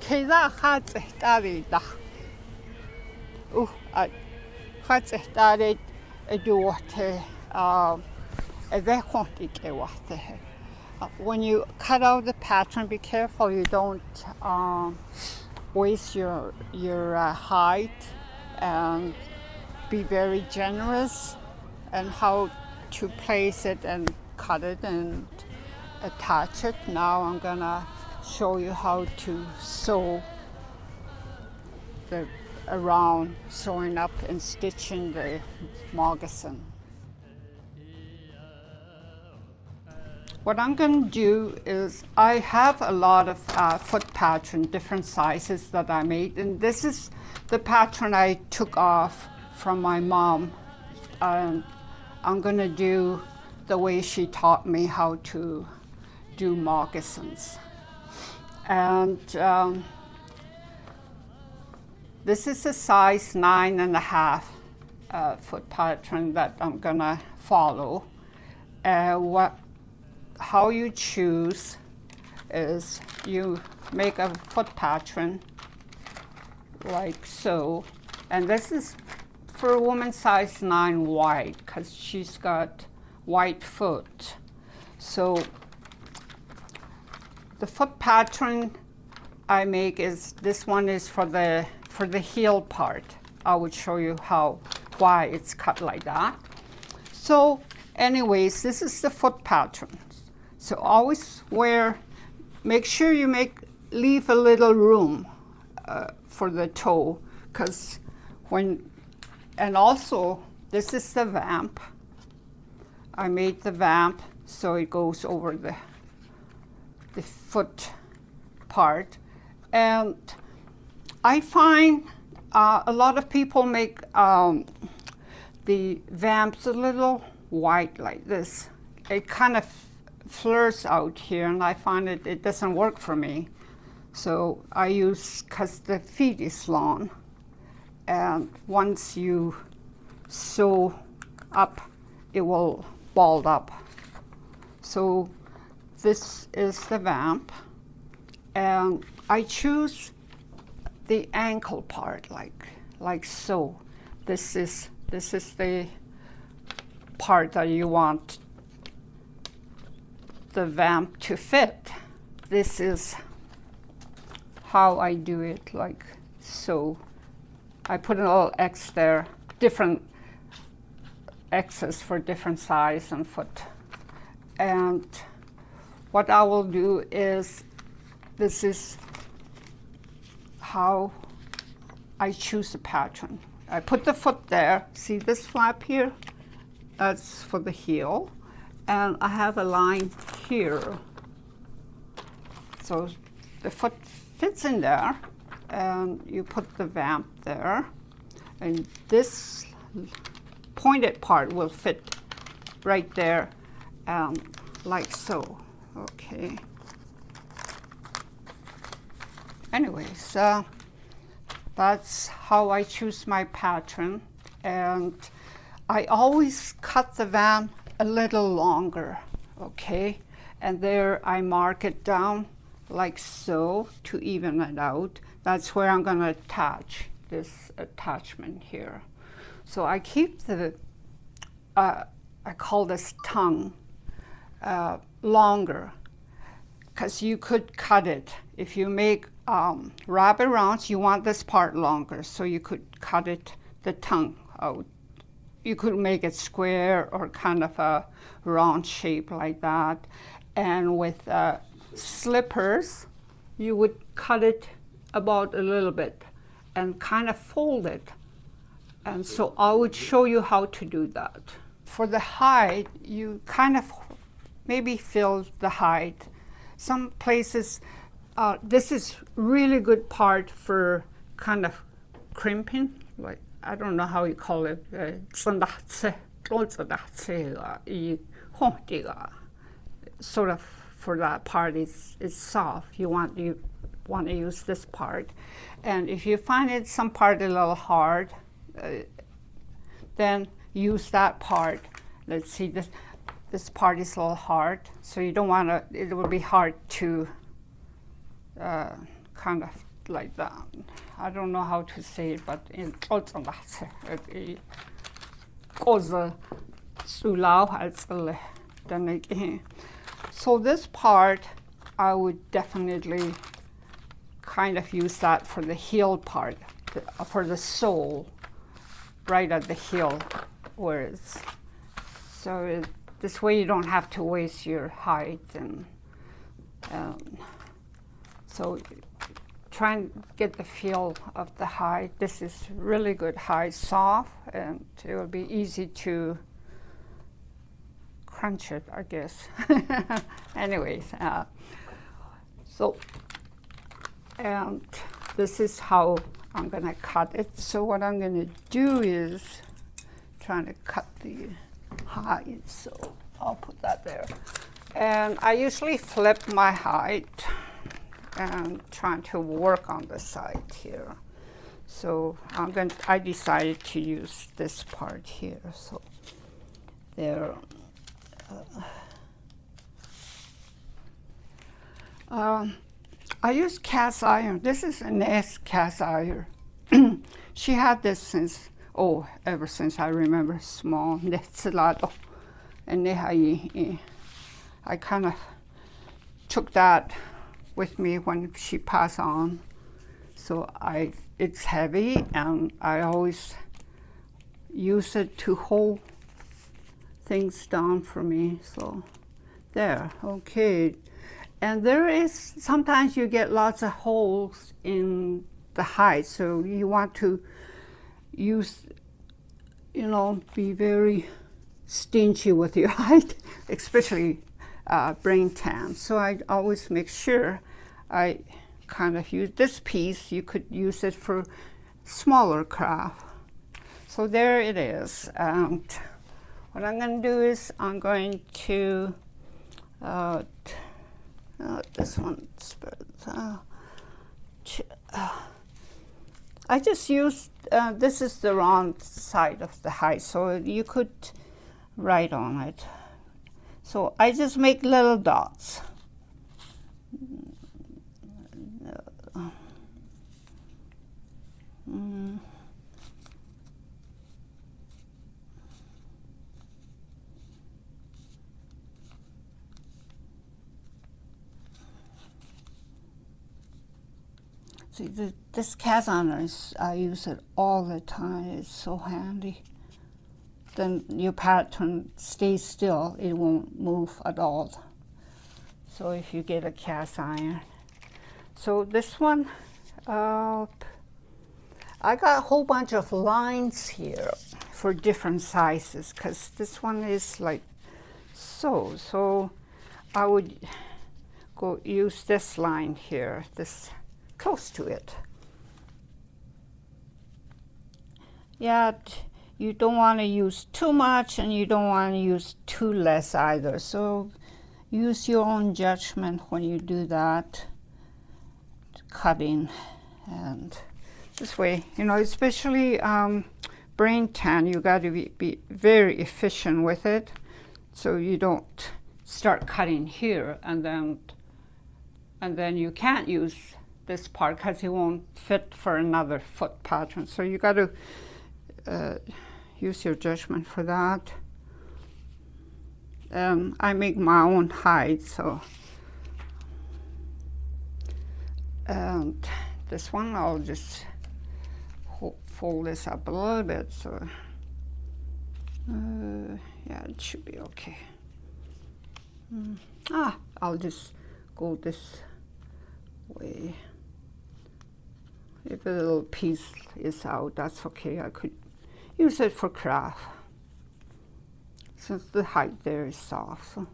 Keda hat ehtarida. Hat ehtarid eduote when you cut out the pattern, be careful you don't waste your height, and be very generous and how to place it and cut it and attach it. Now I'm gonna show you how to sew the around, sewing up and stitching the moccasin. What I'm going to do is I have a lot of foot pattern, different sizes that I made, and this is the pattern I took off from my mom. I'm going to do the way she taught me how to do moccasins. And this is a size 9.5 foot pattern that I'm going to follow. How you choose is you make a foot pattern like so, and this is for a woman size 9 wide because she's got wide foot. So the foot pattern I make is, this one is for the heel part. I would show you why it's cut like that. So anyways, this is the foot pattern. So always make sure you leave a little room for the toe, because and also this is the vamp. I made the vamp so it goes over the foot part. And I find a lot of people make the vamps a little wide like this. It kind of flares out here, and I find it doesn't work for me. So I use, because the feet is long, and once you sew up, it will ball up. So this is the vamp, and I choose the ankle part like so. This is the part that you want the vamp to fit. This is how I do it, like so. I put a little X there, different X's for different size and foot. And what I will do is, this is how I choose the pattern. I put the foot there. See this flap here? That's for the heel. And I have a line here. So the foot fits in there, and you put the vamp there. And this pointed part will fit right there, like so. Okay. Anyways, that's how I choose my pattern. And I always cut the vamp a little longer, okay? And there I mark it down like so to even it out. That's where I'm gonna attach this attachment here. So I keep the, I call this tongue longer, because you could cut it. If you make rabbit rounds, you want this part longer, so you could cut it, the tongue out. You could make it square or kind of a round shape like that. And with slippers, you would cut it about a little bit and kind of fold it. And so I would show you how to do that. For the hide, you kind of maybe fill the hide. Some places, this is really good part for kind of crimping, like, I don't know how you call it, sort of for that part it's soft. You want to use this part. And if you find it some part a little hard, then use that part. Let's see, this part is a little hard, so you don't want to, it will be hard to kind of like that. I don't know how to say it, but in so this part, I would definitely kind of use that for the heel part, for the sole, right at the heel, where it's, so this way you don't have to waste your height, and so try and get the feel of the hide. This is really good hide, soft, and it will be easy to crunch it, I guess. Anyways, so, and this is how I'm gonna cut it. So what I'm gonna do is trying to cut the hide, so I'll put that there. And I usually flip my hide and trying to work on the side here. So I decided to use this part here. So there. I use cast iron. This is an S cast iron. She had this since, ever since I remember small. And I kind of took that with me when she passed on. So it's heavy, and I always use it to hold things down for me. So there, okay. And there is, sometimes you get lots of holes in the hide, so you want to use, be very stingy with your hide, especially brain tan. So I always make sure I kind of use this piece. You could use it for smaller craft. So there it is. And what I'm going to do is I'm going to this one. I just used this is the wrong side of the hide, so you could write on it. So I just make little dots. See, this cast iron, I use it all the time. It's so handy. Then your pattern stays still. It won't move at all. So if you get a cast iron. So this one, I got a whole bunch of lines here for different sizes, because this one is like so. So I would go use this line here, this close to it. Yeah, you don't want to use too much, and you don't want to use too less either. So use your own judgment when you do that cutting. And this way, especially brain tan, you got to be very efficient with it, so you don't start cutting here and then you can't use this part because it won't fit for another foot pattern. So you got to use your judgment for that. I make my own hide, so. And this one, I'll just fold this up a little bit, so yeah, it should be okay. I'll just go this way. If a little piece is out, that's okay. I could use it for craft, since the hide there is soft. So,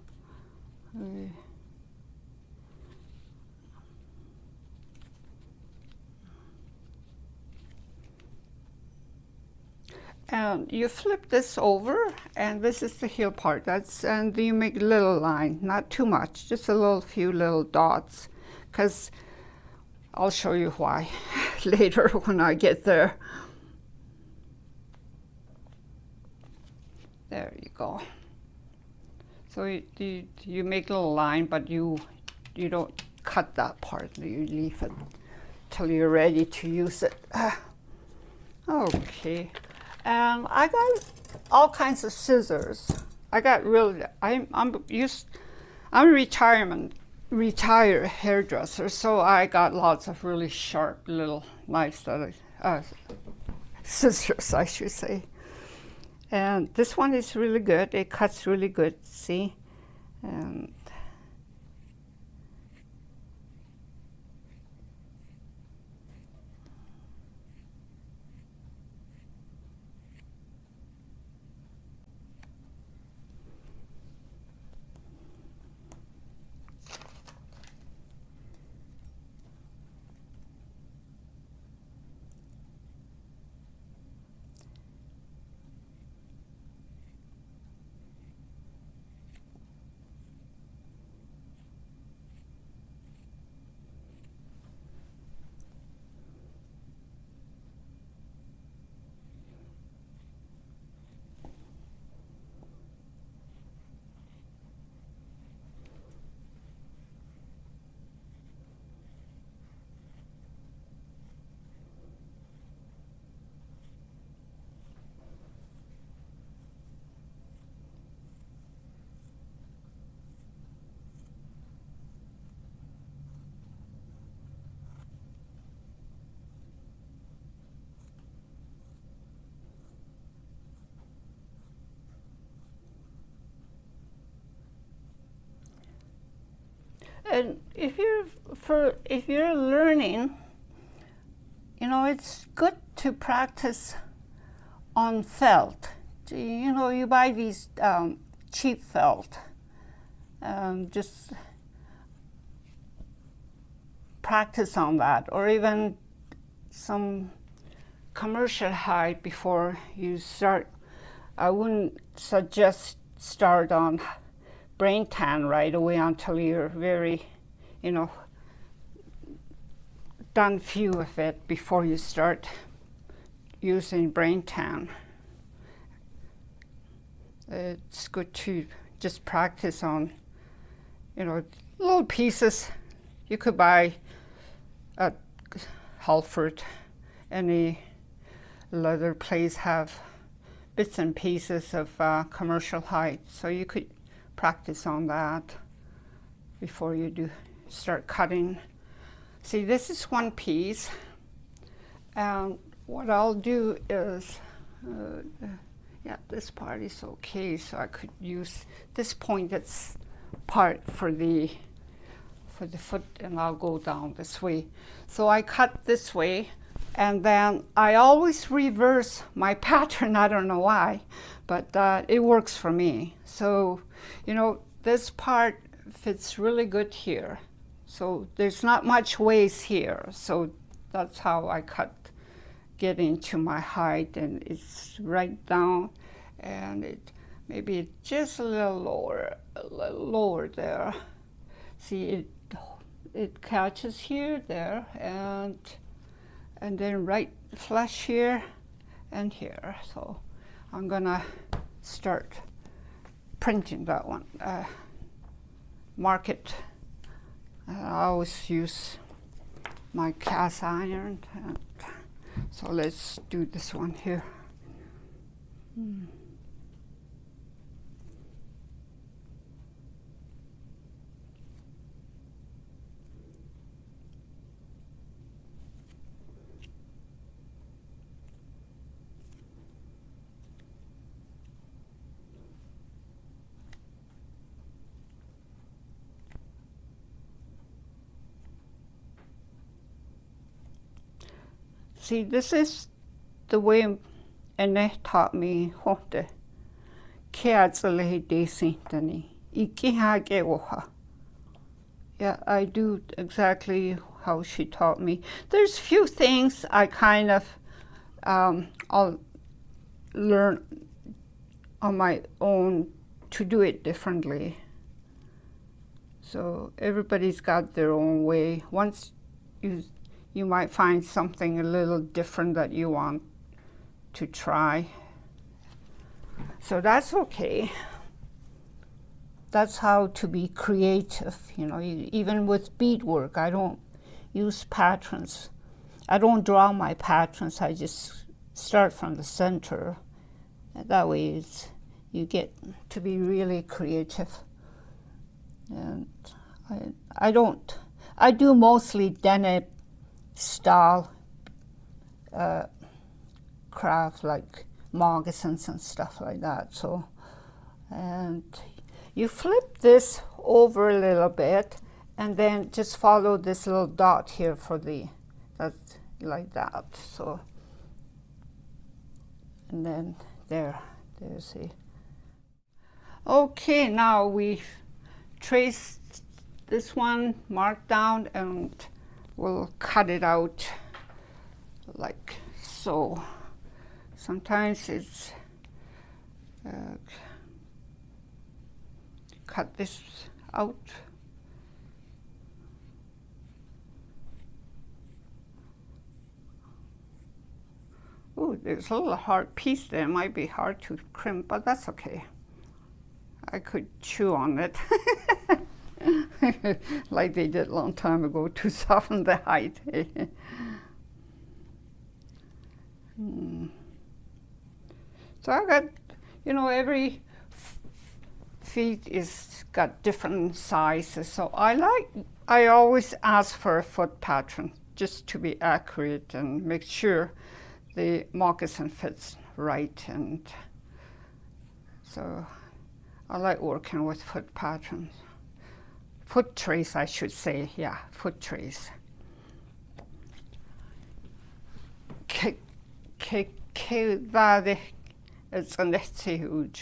and you flip this over, and this is the heel part. And you make a little line, not too much, just a few little dots, because I'll show you why later when I get there. There you go. So you make a little line, but you don't cut that part. You leave it till you're ready to use it. Okay, and I got all kinds of scissors. I got really, I'm a retired hairdresser, so I got lots of really sharp little knives that scissors, I should say. And this one is really good. It cuts really good, see? And if you're learning, it's good to practice on felt. You buy these cheap felt, just practice on that, or even some commercial hide before you start. I wouldn't suggest start on brain tan right away until you're very, done few of it before you start using brain tan. It's good to just practice on, little pieces. You could buy at Halford, any leather place have bits and pieces of commercial hide, so you could practice on that before you start cutting. See, this is one piece, and what I'll do is, this part is okay, so I could use this pointed part for the foot, and I'll go down this way. So I cut this way, and then I always reverse my pattern. I don't know why, but it works for me. So, this part fits really good here. So there's not much waste here. So that's how I get into my height, and it's right down, and maybe just a little lower there. See, it catches here, there, and then right flush here and here. So I'm gonna start printing that one. Mark it. I always use my cast iron. So let's do this one here. See, this is the way Ene taught me what the Yeah, I do exactly how she taught me. There's few things I kind of I'll learn on my own to do it differently. So everybody's got their own way. Once you might find something a little different that you want to try. So that's okay. That's how to be creative, even with beadwork. I don't use patterns I don't draw my patterns, I just start from the center. That way you get to be really creative. And I do mostly denim style craft, like moccasins and stuff like that. So, and you flip this over a little bit and then just follow this little dot here for that's like that. So, and then there's a. Okay, now we trace this one, mark down, and we'll cut it out like so. Sometimes it's cut this out. Oh, there's a little hard piece there. It might be hard to crimp, but that's okay. I could chew on it like they did a long time ago to soften the hide. So I got, every feet is got different sizes. So I always ask for a foot pattern just to be accurate and make sure the moccasin fits right. And so I like working with foot patterns. Foot trace, I should say. Yeah, foot trace. Där är en jättehud.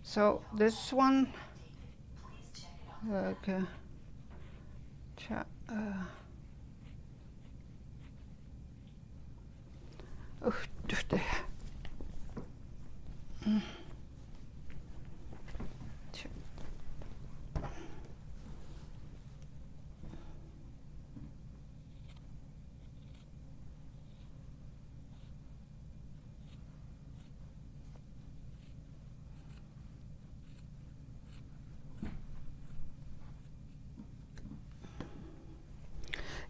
So this one, okay.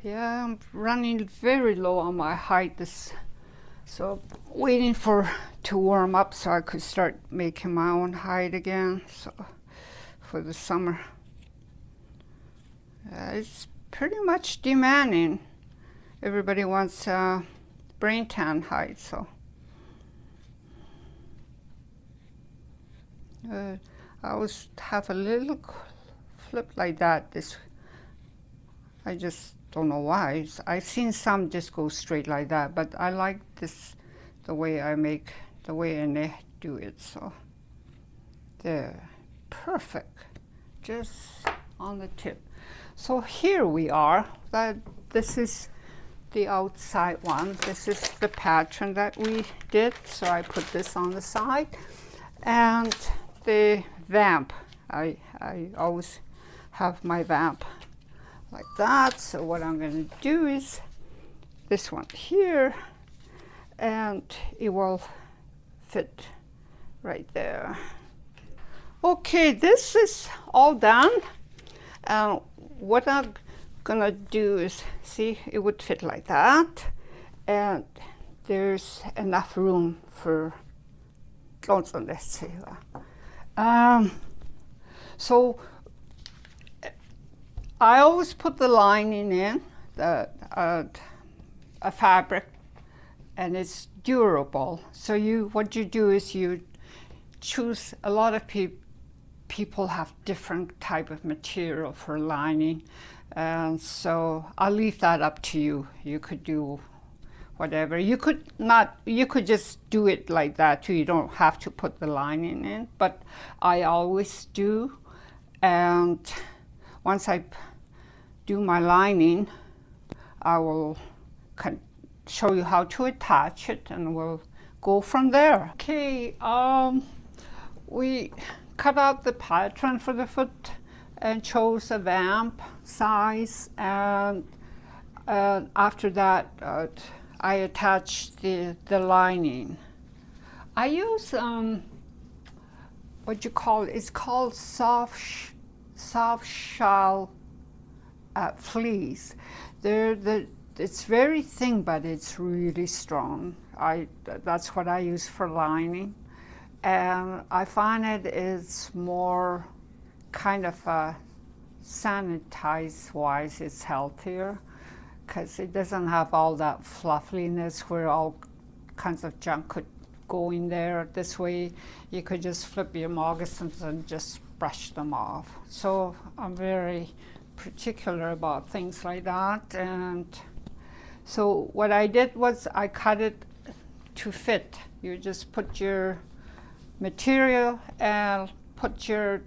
Yeah, I'm running very low on my height, so waiting to warm up so I could start making my own hide again. So for the summer, it's pretty much demanding. Everybody wants brain tan hide, so I always have a little flip like that. I just don't know why. I've seen some just go straight like that, but I like this, the way I do it. So there, perfect, just on the tip. So here we are. This is the outside one. This is the pattern that we did. So I put this on the side, and the vamp. I always have my vamp like that. So what I'm going to do is this one here, and it will fit right there. Okay, this is all done. What I'm gonna do is, see, it would fit like that, and there's enough room for clothes on this. So I always put the lining in, a fabric, and it's durable. So what you do is you choose, a lot of people have different type of material for lining, and so I'll leave that up to you. You could do whatever. You could just do it like that too. You don't have to put the lining in, but I always do. And once I do my lining, I will show you how to attach it, and we'll go from there. Okay, we cut out the pattern for the foot and chose a vamp size, and after that I attached the lining. I use what you call it's called soft shell fleece. It's very thin, but it's really strong. That's what I use for lining, and I find it is more kind of sanitized wise. It's healthier because it doesn't have all that fluffiness where all kinds of junk could go in there. This way, you could just flip your moccasins and just brush them off. So I'm very particular about things like that. And so what I did was I cut it to fit. You just put your material and put your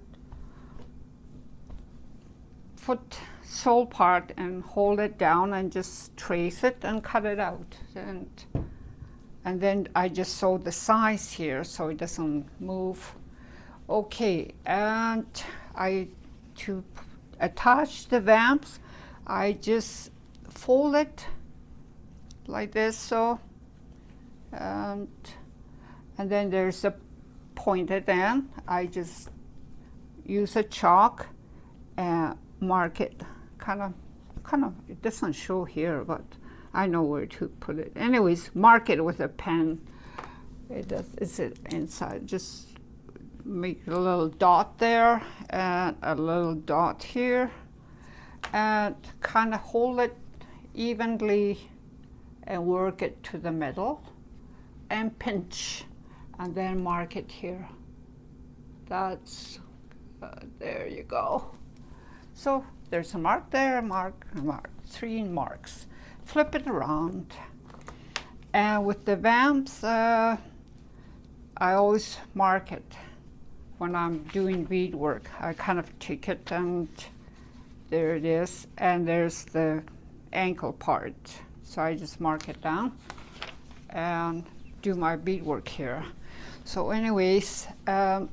foot sole part and hold it down and just trace it and cut it out. And then I just sew the size here so it doesn't move. Okay, and to attach the vamps, I just fold it like this, so, and then there's a pointed end. I just use a chalk and mark it, kind of, it doesn't show here, but I know where to put it. Anyways, mark it with a pen. It's inside. Just make a little dot there and a little dot here, and kind of hold it evenly and work it to the middle and pinch, and then mark it here. That's there you go. So there's a mark there, a mark, 3 marks. Flip it around, and with the vamps, I always mark it when I'm doing bead work. I kind of take it, and there it is, and there's the ankle part. So I just mark it down and do my bead work here. So anyways, kind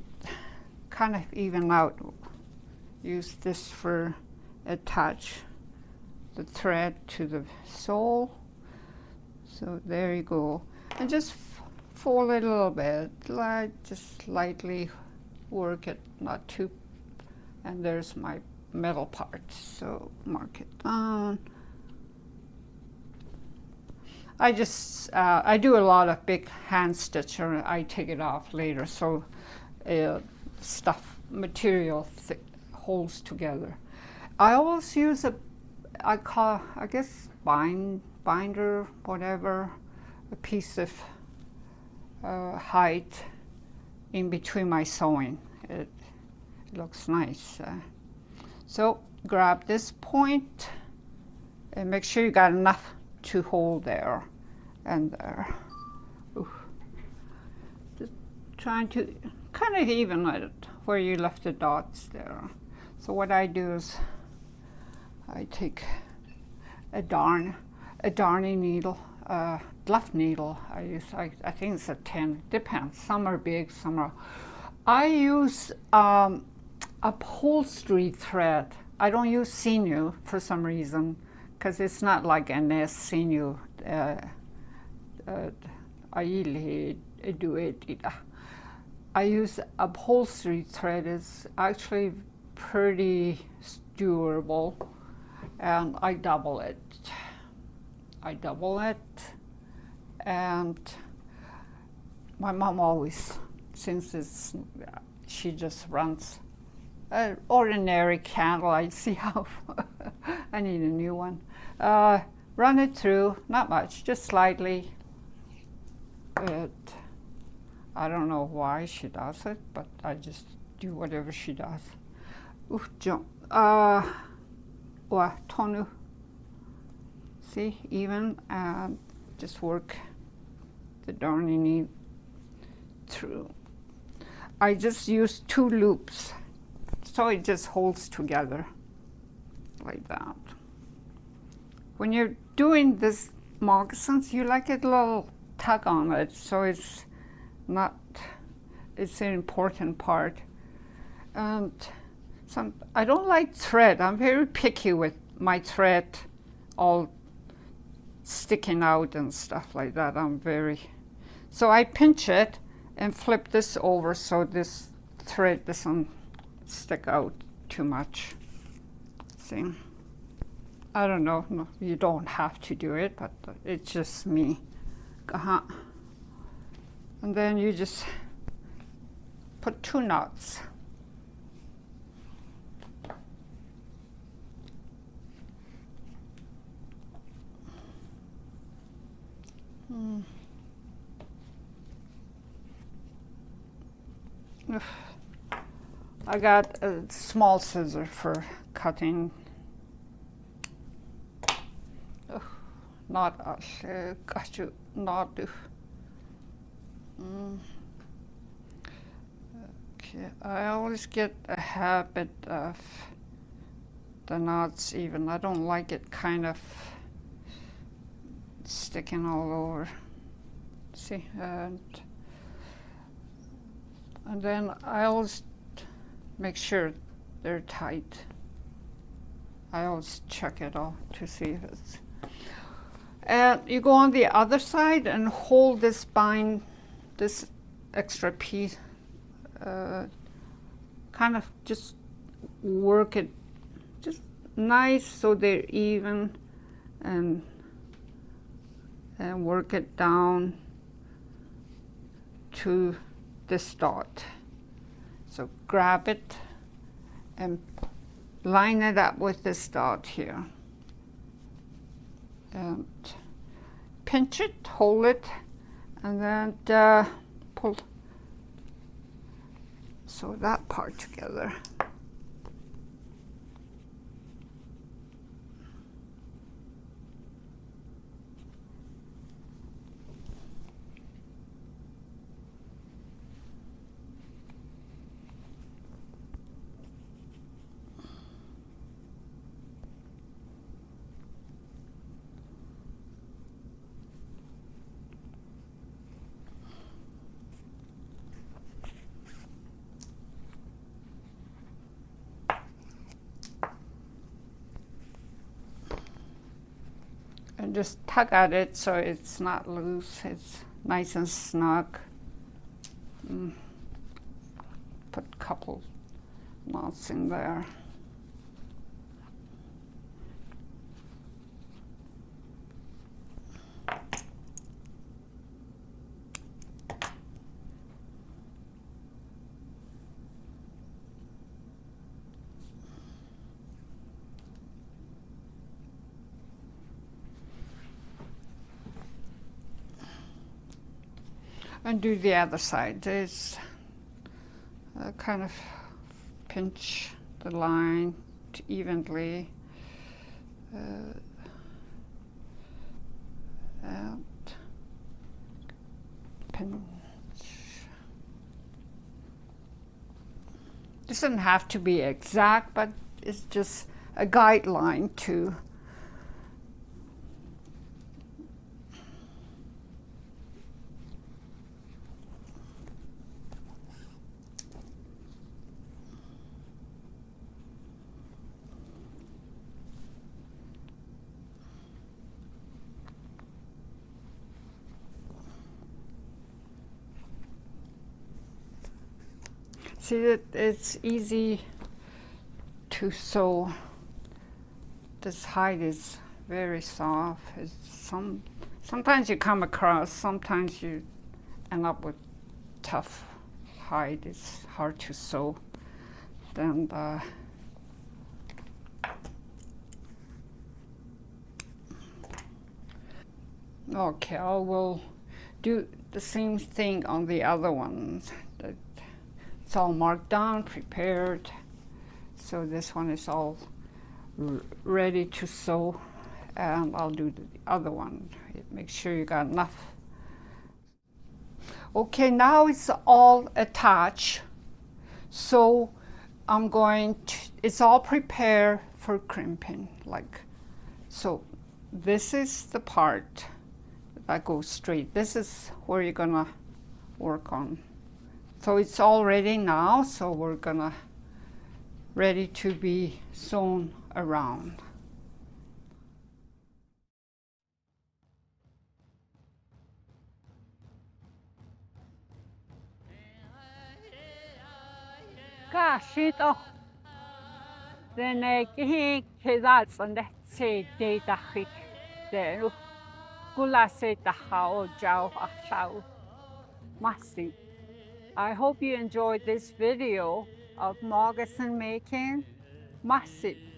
of even out. Use this for attach the thread to the sole. So there you go. And just fold it a little bit, just lightly work it, not too, and there's my middle part. So mark it down. I do a lot of big hand stitch, or I take it off later, so material holds together. I always use I guess binder, whatever, a piece of height in between my sewing. It looks nice. So grab this point and make sure you got enough to hold there and there. Ooh. Just trying to kind of even it where you left the dots there. So what I do is I take a darning needle, left needle. I think it's a 10, depends. Some are big, some are. I use upholstery thread. I don't use sinew for some reason, because it's not like a nest sinew. I use upholstery thread. It's actually pretty durable, and I double it. And my mom always, since she just runs an ordinary candle. I see how I need a new one. Run it through, not much, just slightly. I don't know why she does it, but I just do whatever she does. Tonu. See, even, and just work the darning needle through. I just use 2 loops, so it just holds together like that. When you're doing this moccasins, you like a little tug on it, so it's an important part. And I don't like thread. I'm very picky with my thread all sticking out and stuff like that. So I pinch it, and flip this over so this thread doesn't stick out too much. See? I don't know, no, you don't have to do it, but it's just me. And then you just put 2 knots. I got a small scissor for cutting. Not got you not do. Okay, I always get a habit of the knots even. I don't like it kind of sticking all over. See, and then I always make sure they're tight. I always check it out to see if it's. And you go on the other side and hold this this extra piece, kind of just work it just nice so they're even, and work it down to this dot. So grab it and line it up with this dot here. And pinch it, hold it, and then pull. Sew that part together. And just tug at it so it's not loose, it's nice and snug. Put a couple knots in there. And do the other side. There's kind of pinch the line evenly, and pinch. Doesn't have to be exact, but it's just a guideline to. See that it's easy to sew. This hide is very soft. It's sometimes you come across, sometimes you end up with tough hide. It's hard to sew. Then okay, I will do the same thing on the other ones. It's all marked down, prepared. So this one is all ready to sew, and I'll do the other one. Make sure you got enough. Okay, now it's all attached. So I'm going to, it's all prepared for crimping. Like, so this is the part that goes straight. This is where you're gonna work on. So it's all ready now, so we're gonna ready to be sewn around. Kashito. Renekihi kedatsanetsi deidahik. Deru. Kulasetaha jau achau. Masi. I hope you enjoyed this video of moccasin making. Masi.